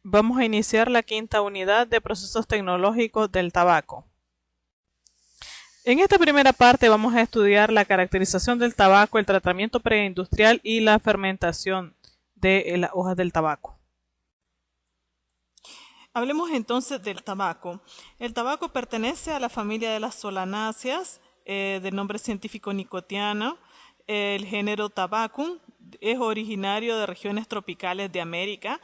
Vamos a iniciar la quinta unidad de procesos tecnológicos del tabaco. En esta primera parte vamos a estudiar la caracterización del tabaco, el tratamiento preindustrial y la fermentación de las hojas del tabaco. Hablemos entonces del tabaco. El tabaco pertenece a la familia de las solanáceas, de nombre científico nicotiana. El género Tabacum es originario de regiones tropicales de América.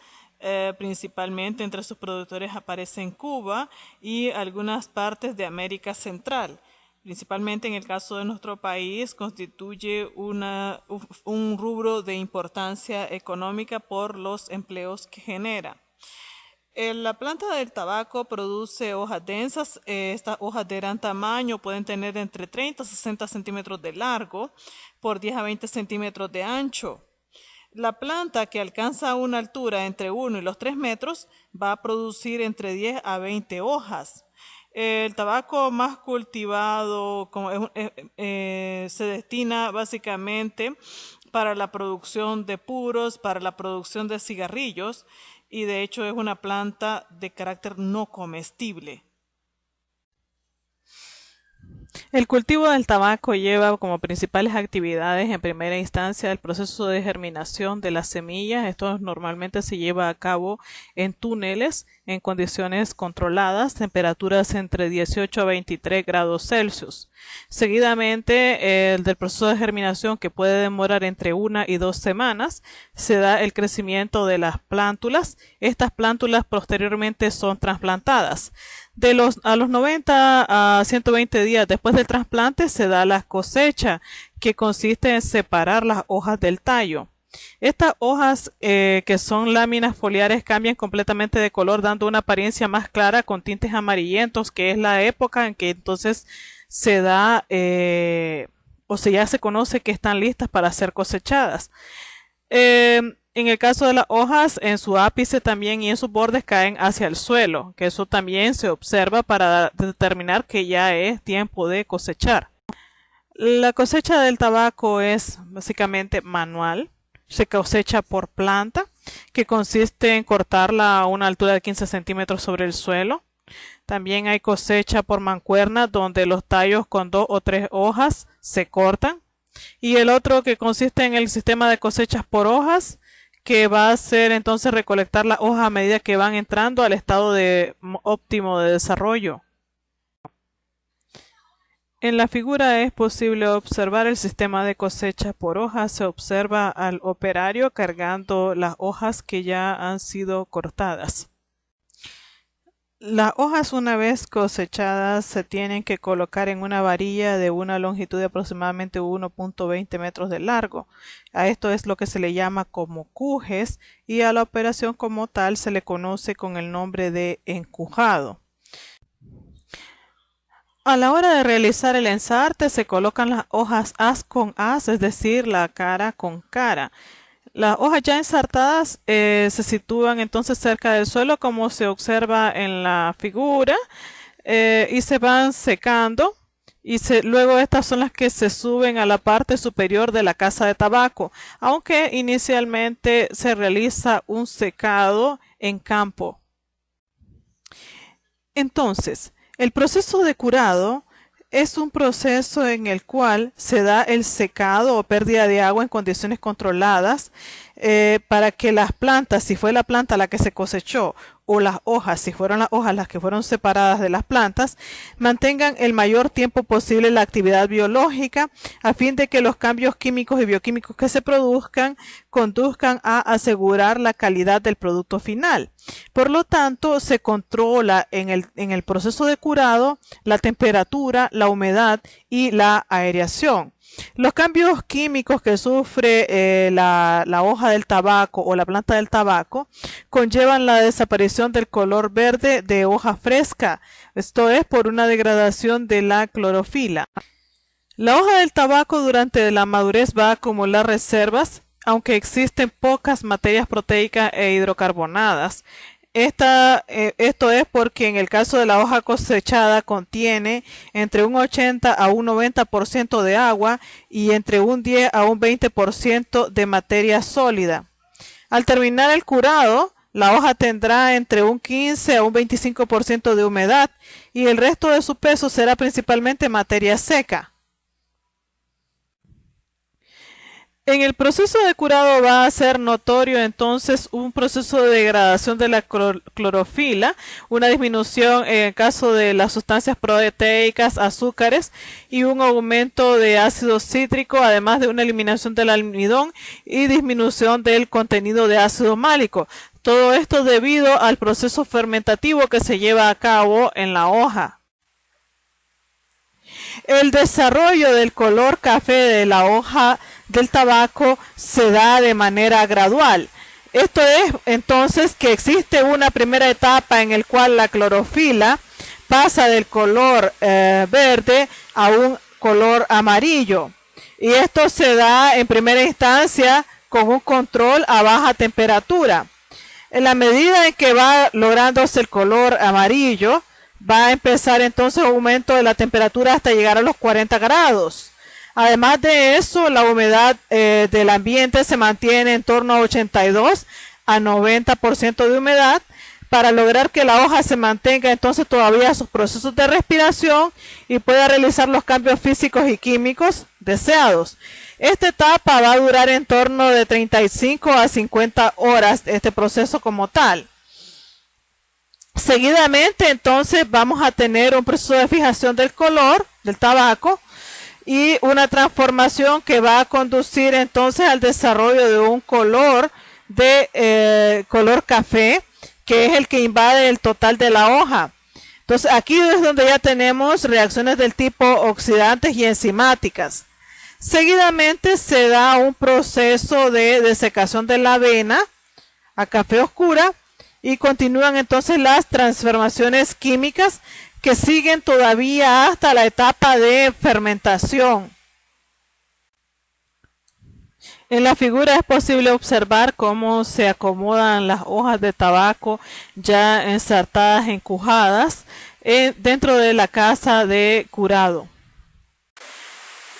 Principalmente entre sus productores aparecen Cuba y algunas partes de América Central. Principalmente en el caso de nuestro país constituye un rubro de importancia económica por los empleos que genera. La planta del tabaco produce hojas densas. Estas hojas de gran tamaño pueden tener entre 30 a 60 centímetros de largo por 10 a 20 centímetros de ancho. La planta, que alcanza una altura entre 1 y los 3 metros, va a producir entre 10 a 20 hojas. El tabaco más cultivado se destina básicamente para la producción de puros, para la producción de cigarrillos, y de hecho es una planta de carácter no comestible. El cultivo del tabaco lleva como principales actividades en primera instancia el proceso de germinación de las semillas. Esto normalmente se lleva a cabo en túneles en condiciones controladas, temperaturas entre 18 a 23 grados Celsius. Seguidamente, del proceso de germinación, que puede demorar entre 1 y 2 semanas, se da el crecimiento de las plántulas. Estas plántulas posteriormente son trasplantadas. A los 90 a 120 días después del trasplante se da la cosecha, que consiste en separar las hojas del tallo. Estas hojas, que son láminas foliares, cambian completamente de color, dando una apariencia más clara con tintes amarillentos, que es la época en que entonces se da, ya se conoce que están listas para ser cosechadas. En el caso de las hojas, en su ápice también y en sus bordes caen hacia el suelo, que eso también se observa para determinar que ya es tiempo de cosechar. La cosecha del tabaco es básicamente manual. Se cosecha por planta, que consiste en cortarla a una altura de 15 centímetros sobre el suelo. También hay cosecha por mancuerna, donde los tallos con 2 o 3 hojas se cortan. Y el otro, que consiste en el sistema de cosechas por hojas, que va a ser entonces recolectar las hojas a medida que van entrando al estado óptimo de desarrollo. En la figura es posible observar el sistema de cosecha por hojas. Se observa al operario cargando las hojas que ya han sido cortadas. Las hojas, una vez cosechadas, se tienen que colocar en una varilla de una longitud de aproximadamente 1.20 metros de largo. A esto es lo que se le llama como cujes, y a la operación como tal se le conoce con el nombre de encujado. A la hora de realizar el ensarte se colocan las hojas haz con haz, es decir, la cara con cara. Las hojas ya ensartadas se sitúan entonces cerca del suelo, como se observa en la figura, y se van secando, y luego estas son las que se suben a la parte superior de la caja de tabaco, aunque inicialmente se realiza un secado en campo. Entonces, el proceso de curado es un proceso en el cual se da el secado o pérdida de agua en condiciones controladas, para que las plantas, si fue la planta la que se cosechó, o las hojas, si fueron las hojas las que fueron separadas de las plantas, mantengan el mayor tiempo posible la actividad biológica, a fin de que los cambios químicos y bioquímicos que se produzcan conduzcan a asegurar la calidad del producto final. Por lo tanto, se controla en el proceso de curado la temperatura, la humedad y la aireación. Los cambios químicos que sufre la hoja del tabaco o la planta del tabaco conllevan la desaparición del color verde de hoja fresca. Esto es por una degradación de la clorofila. La hoja del tabaco durante la madurez va a acumular reservas, aunque existen pocas materias proteicas e hidrocarbonadas. Esto es porque en el caso de la hoja cosechada contiene entre un 80 a un 90% de agua y entre un 10 a un 20% de materia sólida. Al terminar el curado, La hoja tendrá entre un 15 a un 25% de humedad y el resto de su peso será principalmente materia seca. En el proceso de curado va a ser notorio entonces un proceso de degradación de la clorofila, una disminución en el caso de las sustancias proteicas, azúcares y un aumento de ácido cítrico, además de una eliminación del almidón y disminución del contenido de ácido málico. Todo esto debido al proceso fermentativo que se lleva a cabo en la hoja. El desarrollo del color café de la hoja del tabaco se da de manera gradual. Esto es entonces que existe una primera etapa en la cual la clorofila pasa del color verde a un color amarillo. Y esto se da en primera instancia con un control a baja temperatura. En la medida en que va lográndose el color amarillo, va a empezar entonces un aumento de la temperatura hasta llegar a los 40 grados. Además de eso, la humedad del ambiente se mantiene en torno a 82 a 90% de humedad para lograr que la hoja se mantenga entonces todavía sus procesos de respiración y pueda realizar los cambios físicos y químicos deseados. Esta etapa va a durar en torno de 35 a 50 horas, este proceso como tal. Seguidamente entonces vamos a tener un proceso de fijación del color del tabaco y una transformación que va a conducir entonces al desarrollo de un color de color café, que es el que invade el total de la hoja. Entonces aquí es donde ya tenemos reacciones del tipo oxidantes y enzimáticas. Seguidamente se da un proceso de desecación de la avena a café oscura y continúan entonces las transformaciones químicas que siguen todavía hasta la etapa de fermentación. En la figura es posible observar cómo se acomodan las hojas de tabaco ya ensartadas, encujadas dentro de la casa de curado.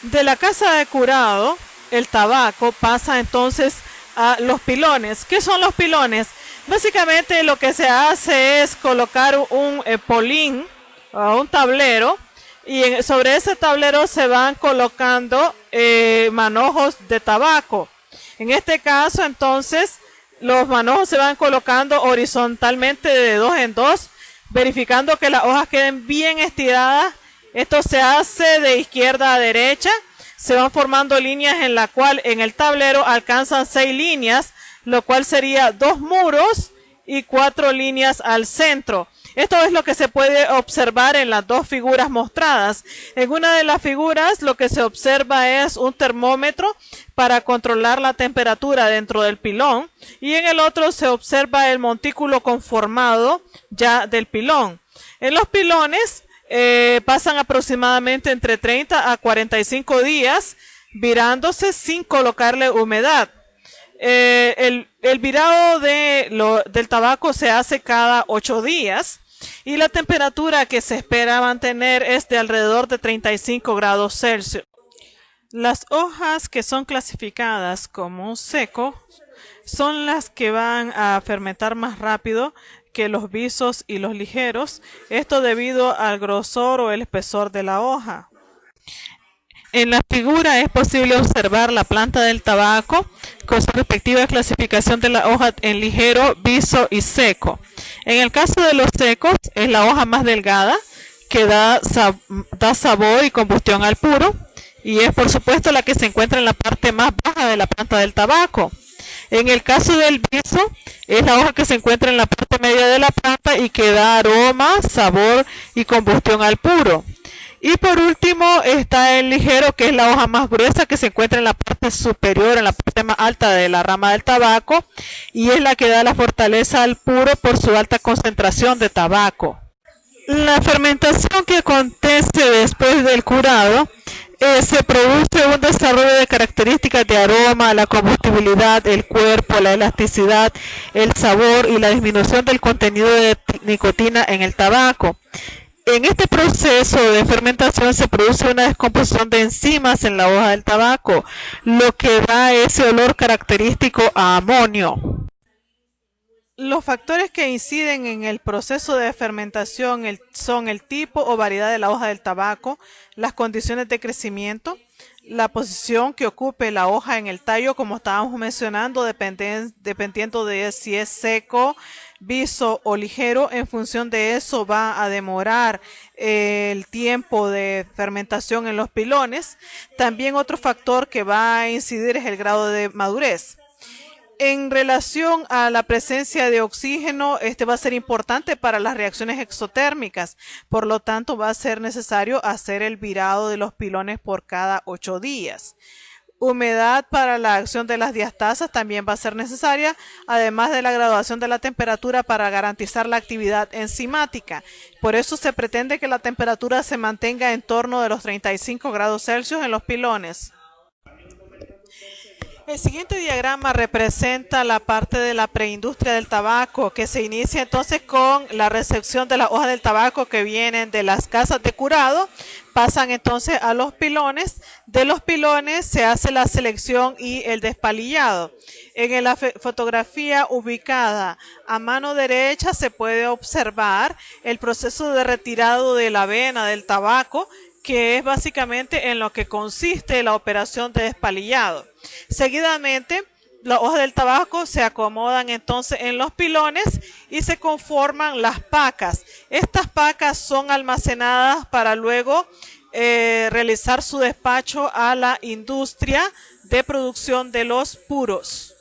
De la casa de curado, el tabaco pasa entonces a los pilones. ¿Qué son los pilones? Básicamente lo que se hace es colocar un polín o un tablero y sobre ese tablero se van colocando manojos de tabaco. En este caso entonces los manojos se van colocando horizontalmente de 2 en 2, verificando que las hojas queden bien estiradas. Esto se hace de izquierda a derecha, se van formando líneas en la cual en el tablero alcanzan 6 líneas, lo cual sería 2 muros y 4 líneas al centro. Esto es lo que se puede observar en las dos figuras mostradas. En una de las figuras lo que se observa es un termómetro para controlar la temperatura dentro del pilón y en el otro se observa el montículo conformado ya del pilón. En los pilones pasan aproximadamente entre 30 a 45 días virándose sin colocarle humedad. El virado del tabaco se hace cada 8 días y la temperatura que se espera mantener es de alrededor de 35 grados Celsius. Las hojas que son clasificadas como seco son las que van a fermentar más rápido que los visos y los ligeros, esto debido al grosor o el espesor de la hoja. En la figura es posible observar la planta del tabaco con su respectiva clasificación de la hoja en ligero, viso y seco. En el caso de los secos es la hoja más delgada que da sabor y combustión al puro y es por supuesto la que se encuentra en la parte más baja de la planta del tabaco. En el caso del viso, es la hoja que se encuentra en la parte media de la planta y que da aroma, sabor y combustión al puro. Y por último está el ligero, que es la hoja más gruesa que se encuentra en la parte superior, en la parte más alta de la rama del tabaco y es la que da la fortaleza al puro por su alta concentración de tabaco. La fermentación que acontece después del curado se produce un desarrollo de características de aroma, la combustibilidad, el cuerpo, la elasticidad, el sabor y la disminución del contenido de nicotina en el tabaco. En este proceso de fermentación se produce una descomposición de enzimas en la hoja del tabaco, lo que da ese olor característico a amonio. Los factores que inciden en el proceso de fermentación son el tipo o variedad de la hoja del tabaco, las condiciones de crecimiento, la posición que ocupe la hoja en el tallo, como estábamos mencionando, dependiendo de si es seco, viso o ligero. En función de eso va a demorar el tiempo de fermentación en los pilones. También otro factor que va a incidir es el grado de madurez. En relación a la presencia de oxígeno, este va a ser importante para las reacciones exotérmicas. Por lo tanto, va a ser necesario hacer el virado de los pilones por cada 8 días. Humedad para la acción de las diastasas también va a ser necesaria, además de la graduación de la temperatura para garantizar la actividad enzimática. Por eso se pretende que la temperatura se mantenga en torno de los 35 grados Celsius en los pilones. El siguiente diagrama representa la parte de la preindustria del tabaco, que se inicia entonces con la recepción de las hojas del tabaco que vienen de las casas de curado, pasan entonces a los pilones, de los pilones se hace la selección y el despalillado. En la fotografía ubicada a mano derecha se puede observar el proceso de retirado de la avena del tabaco, que es básicamente en lo que consiste la operación de despalillado. Seguidamente, las hojas del tabaco se acomodan entonces en los pilones y se conforman las pacas. Estas pacas son almacenadas para luego realizar su despacho a la industria de producción de los puros.